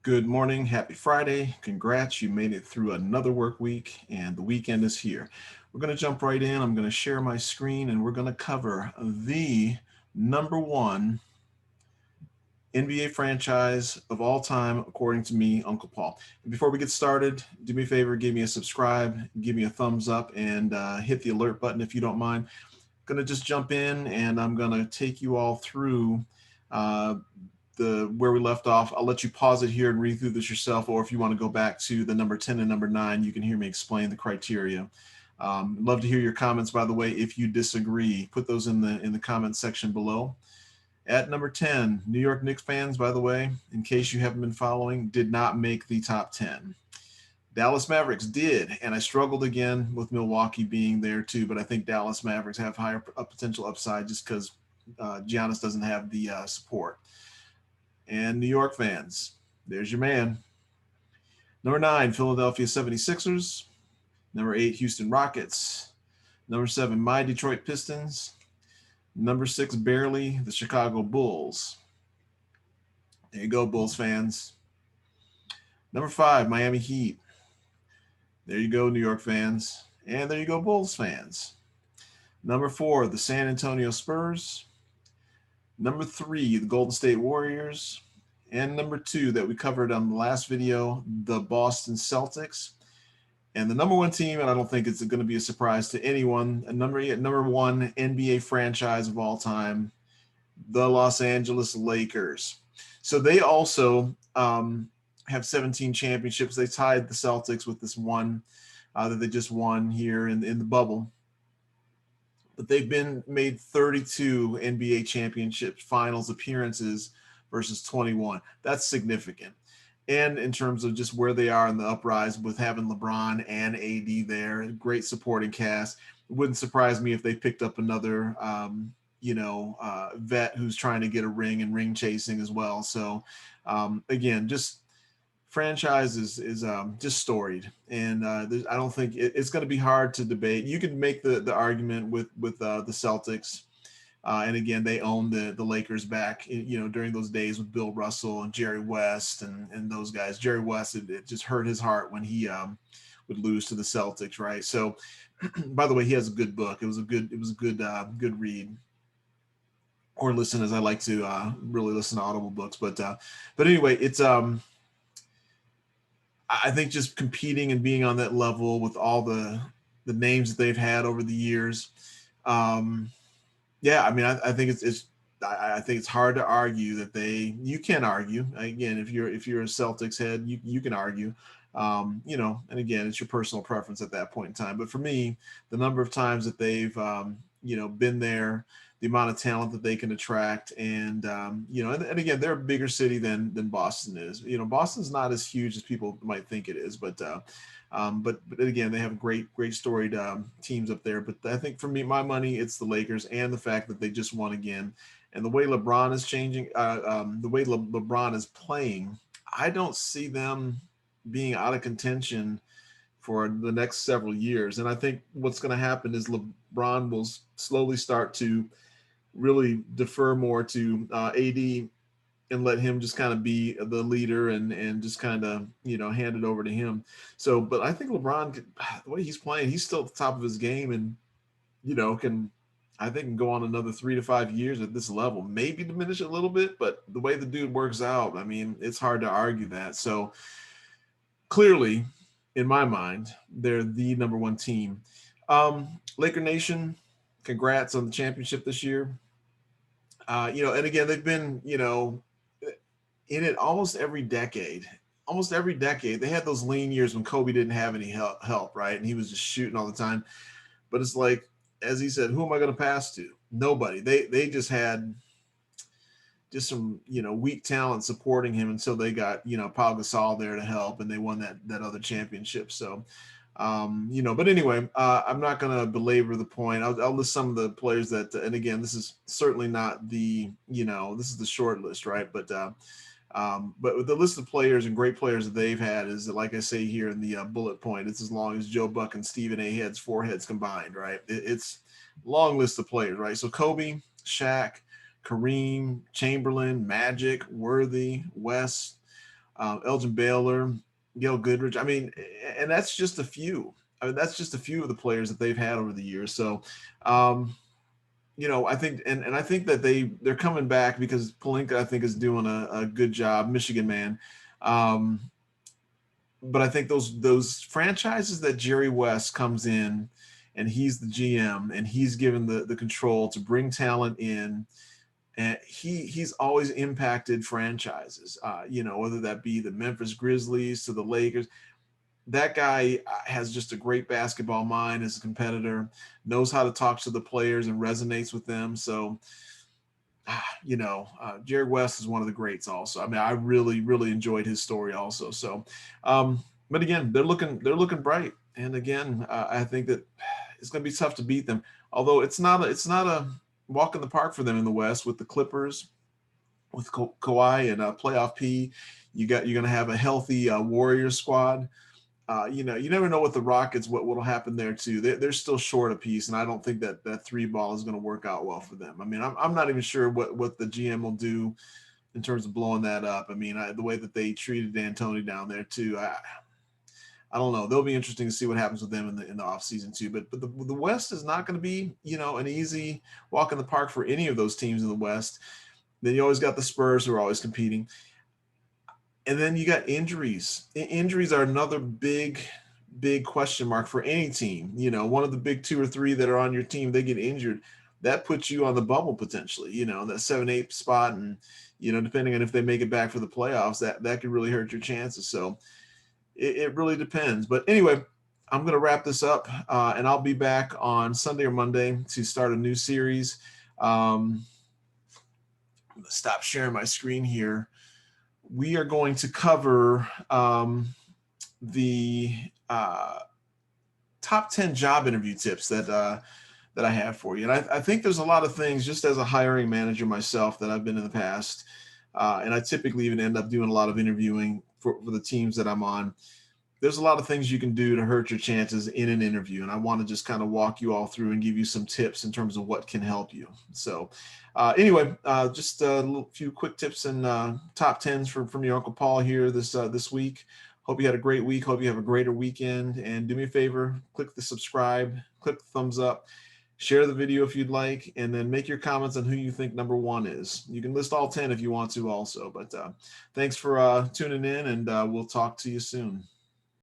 Good morning. Happy Friday. Congrats. You made it through another work week and the weekend is here. We're going to jump right in. I'm going to share my screen and we're going to cover the number one NBA franchise of all time, according to me, Uncle Paul. And before we get started, do me a favor, give me a subscribe, give me a thumbs up, and hit the alert button if you don't mind. Going to just jump in and I'm going to take you all through uh, the where we left off. I'll let you pause it here and read through this yourself, or if you want to go back to the number 10 and number 9, you can hear me explain the criteria. Love to hear your comments, by the way. If you disagree, put those in the comment section below. At number 10, New York Knicks fans, by the way, in case you haven't been following, did not make the top 10. Dallas Mavericks did, and I struggled again with Milwaukee being there too, but I think Dallas Mavericks have higher potential upside just because Giannis doesn't have the support. And New York fans, there's your man. Number 9, Philadelphia 76ers. Number 8, Houston Rockets. Number 7, my Detroit Pistons. Number 6, barely, the Chicago Bulls. There you go, Bulls fans. Number 5, Miami Heat. There you go, New York fans. And there you go, Bulls fans. Number 4, the San Antonio Spurs. Number 3, the Golden State Warriors. And number 2 that we covered on the last video, the Boston Celtics. And the number 1 team, and I don't think it's going to be a surprise to anyone, number 1 NBA franchise of all time, the Los Angeles Lakers. So they also have 17 championships. They tied the Celtics with this one that they just won here in the bubble. But they've been made 32 NBA championship finals appearances versus 21. That's significant. And in terms of just where they are in the uprise with having LeBron and AD there, great supporting cast. It wouldn't surprise me if they picked up another, vet who's trying to get a ring and ring chasing as well. So, again, just franchise is just storied, and I don't think it's going to be hard to debate. You can make the argument with the Celtics. And again, they own the Lakers back, during those days with Bill Russell and Jerry West and those guys. Jerry West, it just hurt his heart when he would lose to the Celtics, right? So, by the way, he has a good book. It was a good read, or listen, as I like to really listen to Audible books. But anyway, it's I think just competing and being on that level with all the names that they've had over the years. Yeah, I mean, I think I think it's hard to argue that you can argue again if you're a Celtics head, you can argue, and again, it's your personal preference at that point in time. But for me, the number of times that they've been there, the amount of talent that they can attract, and and again, they're a bigger city than Boston is. Boston's not as huge as people might think it is, but again, they have great storied teams up there. But I think for me, my money, it's the Lakers, and the fact that they just won again, and the way LeBron is changing, the way LeBron is playing, I don't see them being out of contention for the next several years. And I think what's going to happen is LeBron will slowly start to really defer more to AD and let him just kind of be the leader and just kind of, hand it over to him. So, but I think LeBron, the way he's playing, he's still at the top of his game and, can go on another 3 to 5 years at this level, maybe diminish it a little bit, but the way the dude works out, I mean, it's hard to argue that. So clearly, in my mind, they're the number 1 team. Laker Nation, congrats on the championship this year. And again, they've been, in it almost every decade. Almost every decade, they had those lean years when Kobe didn't have any help, right? And he was just shooting all the time. But it's like, as he said, who am I going to pass to? Nobody. They just had just some, weak talent supporting him until they got, Pau Gasol there to help, and they won that other championship. So, but anyway, I'm not going to belabor the point. I'll list some of the players that, and again, this is certainly not the, this is the short list, right? But with the list of players and great players that they've had is, like I say here in the bullet point, it's as long as Joe Buck and Stephen A. Heads, 4 heads combined, right? It's a long list of players, right? So Kobe, Shaq, Kareem, Chamberlain, Magic, Worthy, West, Elgin Baylor, Gail Goodrich. I mean, and that's just a few. I mean, that's just a few of the players that they've had over the years. So, um, I think, and I think that they're coming back because Palinka, I think, is doing a good job, Michigan man. Um, but I think those franchises that Jerry West comes in and he's the GM and he's given the control to bring talent in, and he's always impacted franchises, whether that be the Memphis Grizzlies to the Lakers. That guy has just a great basketball mind as a competitor, knows how to talk to the players and resonates with them. So, Jerry West is one of the greats also. I mean, I really, really enjoyed his story also. So, but again, they're looking bright. And again, I think that it's going to be tough to beat them. Although it's not a walk in the park for them in the West with the Clippers, with Kawhi and Playoff P. You're going to have a healthy Warriors squad. You never know with the Rockets what'll happen there too. They're still short a piece, and I don't think that three ball is going to work out well for them. I mean, I'm not even sure what the GM will do in terms of blowing that up. I mean, the way that they treated D'Antoni down there too. I don't know. They'll be interesting to see what happens with them in the offseason too. But the West is not going to be an easy walk in the park for any of those teams in the West. Then you always got the Spurs who are always competing. And then you got injuries. Injuries are another big, big question mark for any team. One of the big two or three that are on your team, they get injured. That puts you on the bubble potentially, that 7-8 spot. And, depending on if they make it back for the playoffs, that could really hurt your chances. So it really depends. But anyway, I'm going to wrap this up and I'll be back on Sunday or Monday to start a new series. I'm going to stop sharing my screen here. We are going to cover the top 10 job interview tips that I have for you. And I think there's a lot of things, just as a hiring manager myself, that I've been in the past. And I typically even end up doing a lot of interviewing for the teams that I'm on. There's a lot of things you can do to hurt your chances in an interview. And I want to just kind of walk you all through and give you some tips in terms of what can help you. So anyway, just a few quick tips and top 10s from your Uncle Paul here this week. Hope you had a great week. Hope you have a greater weekend. And do me a favor, click the subscribe, click the thumbs up, share the video if you'd like, and then make your comments on who you think number one is. You can list all 10 if you want to also. But thanks for tuning in, and we'll talk to you soon.